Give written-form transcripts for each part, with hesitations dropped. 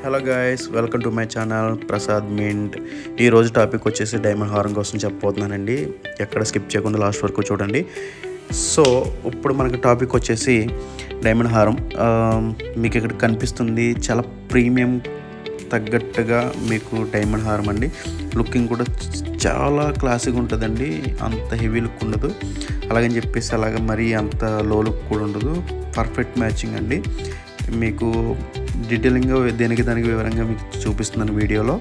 Hello guys, welcome to my channel Prasad mint. ఈరోజు topic వచ్చేసి diamond హారం కోసం చెప్పబోతున్నానండి. ఎక్కడ స్కిప్ చేయకుండా లాస్ట్ వరకు చూడండి. సో ఇప్పుడు మనకు టాపిక్ వచ్చేసి డైమండ్ హారం. మీకు ఇక్కడ కనిపిస్తుంది చాలా ప్రీమియం తగ్గట్టుగా మీకు డైమండ్ హారం అండి. లుకింగ్ కూడా చాలా క్లాసిక్ ఉంటుందండి. అంత హెవీ లుక్ ఉండదు, అలాగని చెప్పేసి అలాగ మరీ అంత లో లుక్ కూడా ఉండదు. పర్ఫెక్ట్ మ్యాచింగ్ అండి. మీకు డీటెయిలింగ్గా దానికి వివరంగా మీకు చూపిస్తున్నాను వీడియోలో.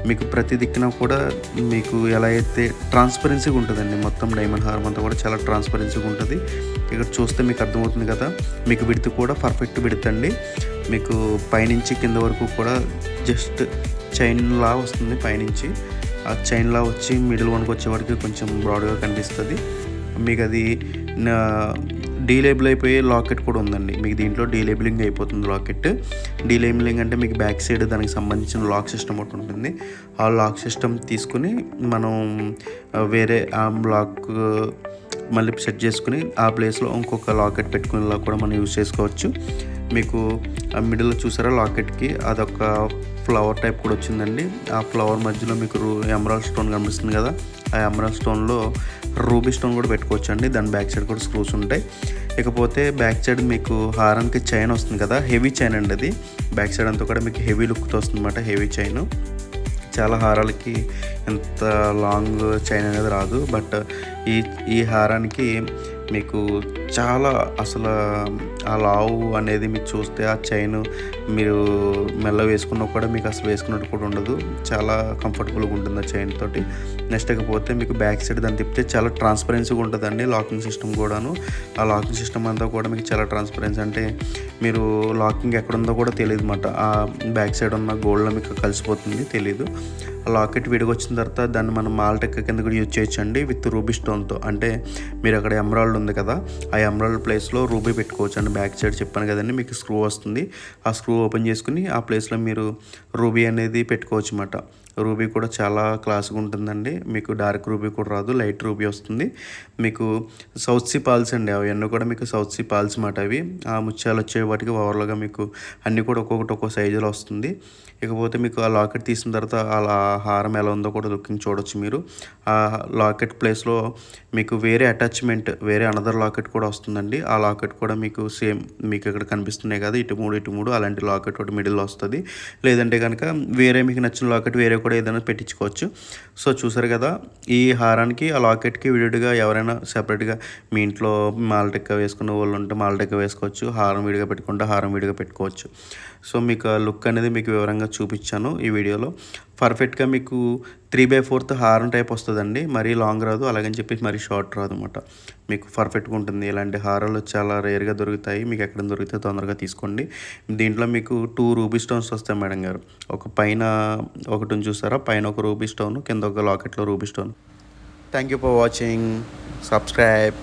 మీకు ప్రతి దిక్కున కూడా మీకు ఎలా అయితే ట్రాన్స్పరెన్సీగా ఉంటుందండి. మొత్తం డైమండ్ హారం అంతా కూడా చాలా ట్రాన్స్పరెన్సీగా ఉంటుంది. ఇక్కడ చూస్తే మీకు అర్థమవుతుంది కదా. మీకు విడత కూడా పర్ఫెక్ట్ విడత అండి. మీకు పైనుంచి కింద వరకు కూడా జస్ట్ చైన్లా వస్తుంది. పైనుంచి ఆ చైన్లా వచ్చి మిడిల్ వన్కి వచ్చేవాడికి కొంచెం బ్రాడ్గా కనిపిస్తుంది. మీకు అది డీలేబుల్ అయిపోయే లాకెట్ కూడా ఉందండి. మీకు దీంట్లో డీలేబులింగ్ అయిపోతుంది లాకెట్. డీలేబులింగ్ అంటే మీకు బ్యాక్ సైడ్ దానికి సంబంధించిన లాక్ సిస్టమ్ ఒకటి ఉంటుంది. ఆ లాక్ సిస్టమ్ తీసుకుని మనం వేరే ఆ లాక్ మళ్ళీ సెట్ చేసుకుని ఆ ప్లేస్లో ఇంకొక లాకెట్ పెట్టుకునేలా కూడా మనం యూజ్ చేసుకోవచ్చు. మీకు ఆ మిడిల్లో చూసారా లాకెట్కి అదొక ఫ్లవర్ టైప్ కూడా వచ్చిందండి. ఆ ఫ్లవర్ మధ్యలో మీకు ఎమరాల్డ్ స్టోన్ కనిపిస్తుంది కదా. ఆ ఎమరాల్డ్ స్టోన్లో రూబీ స్టోన్ కూడా పెట్టుకోవచ్చు అండి. దాని బ్యాక్ సైడ్ కూడా స్క్రూస్ ఉంటాయి. ఇకపోతే బ్యాక్ సైడ్ మీకు హారానికి చైన్ వస్తుంది కదా, హెవీ చైన్ అండి అది. బ్యాక్ సైడ్ అంతా కూడా మీకు హెవీ లుక్తో వస్తుంది అన్నమాట. హెవీ చైన్ చాలా హారాలకి ఎంత లాంగ్ చైన్ అనేది రాదు. బట్ ఈ హారానికి మీకు చాలా అసలు ఆ లావు అనేది మీకు చూస్తే ఆ చైన్ మీరు మెల్ల వేసుకున్నా కూడా మీకు అసలు వేసుకున్నట్టు కూడా ఉండదు. చాలా కంఫర్టబుల్గా ఉంటుంది ఆ చైన్ తోటి. నెక్స్ట్ ఇకపోతే మీకు బ్యాక్ సైడ్ దాన్ని తిప్పితే చాలా ట్రాన్స్పరెన్సీగా ఉంటుందండి. లాకింగ్ సిస్టమ్ కూడాను. ఆ లాకింగ్ సిస్టమ్ అంతా కూడా మీకు చాలా ట్రాన్స్పరెన్సీ, అంటే మీరు లాకింగ్ ఎక్కడుందో కూడా తెలియదు అన్నమాట. ఆ బ్యాక్ సైడ్ ఉన్న గోల్డ్లో మీకు కలిసిపోతుంది, తెలీదు. ఆ లాకెట్ విడిగా వచ్చిన తర్వాత దాన్ని మనం మాల్టెక్ కింద కూడా యూజ్ చేయొచ్చండి విత్ రూబీ స్టోన్తో. అంటే మీరు అక్కడ ఎమరాల్డ్ ఉంది కదా, ఆ ఎమరాల్డ్ ప్లేస్లో రూబీ పెట్టుకోవచ్చు అండి. బ్యాక్ సైడ్ చెప్పాను కదండి, మీకు స్క్రూ వస్తుంది. ఆ స్క్రూ ఓపెన్ చేసుకుని ఆ ప్లేస్లో మీరు రూబీ అనేది పెట్టుకోవచ్చు అన్నమాట. రూబీ కూడా చాలా క్లాస్గా ఉంటుందండి. మీకు డార్క్ రూబీ కూడా రాదు, లైట్ రూబీ వస్తుంది. మీకు సౌత్ సీ పాల్స్ అండి, అవన్నీ కూడా మీకు సౌత్ సీ పాల్స్ మాట. అవి ఆ ముత్యాలు వచ్చే వాటికి ఓవర్లుగా మీకు అన్నీ కూడా ఒక్కొక్కటి ఒక్కో సైజులో వస్తుంది. ఇకపోతే మీకు ఆ లాకెట్ తీసిన తర్వాత అలా హారం ఎలా ఉందో కూడా లుకింగ్ చూడొచ్చు మీరు. ఆ లాకెట్ ప్లేస్లో మీకు వేరే అటాచ్మెంట్, వేరే అనదర్ లాకెట్ కూడా వస్తుందండి. ఆ లాకెట్ కూడా మీకు సేమ్ మీకు ఇక్కడ కనిపిస్తున్నాయి కదా, ఇటు మూడు అలాంటి లాకెట్ ఒకటి మిడిల్లో వస్తుంది. లేదంటే కనుక వేరే మీకు నచ్చిన లాకెట్ వేరే కూడా ఏదైనా పెట్టించుకోవచ్చు. సో చూసారు కదా, ఈ హారానికి ఆ లాకెట్కి విడిగా ఎవరైనా సెపరేట్గా మీ ఇంట్లో మాల్టెక్క వేసుకున్న వాళ్ళు ఉంటే మాల్టెక్క వేసుకోవచ్చు. హారం విడిగా పెట్టుకుంటే హారం విడిగా పెట్టుకోవచ్చు. సో మీకు ఆ లుక్ అనేది మీకు వివరంగా చూపించాను ఈ వీడియోలో. పర్ఫెక్ట్గా మీకు 3/4 హారం టైప్ వస్తుందండి. మరీ లాంగ్ రాదు, అలాగని చెప్పి మరీ షార్ట్ రాదు అనమాట. మీకు పర్ఫెక్ట్గా ఉంటుంది. ఇలాంటి హారాలు చాలా రేర్గా దొరుకుతాయి. మీకు ఎక్కడ దొరికితే తొందరగా తీసుకోండి. దీంట్లో మీకు 2 రూబీ స్టోన్స్ వస్తాయి మేడం గారు. ఒక పైన ఒకటి చూసారా, పైన ఒక రూబీ స్టోన్, కింద ఒక లాకెట్లో ruby stone. Thank you for watching. Subscribe.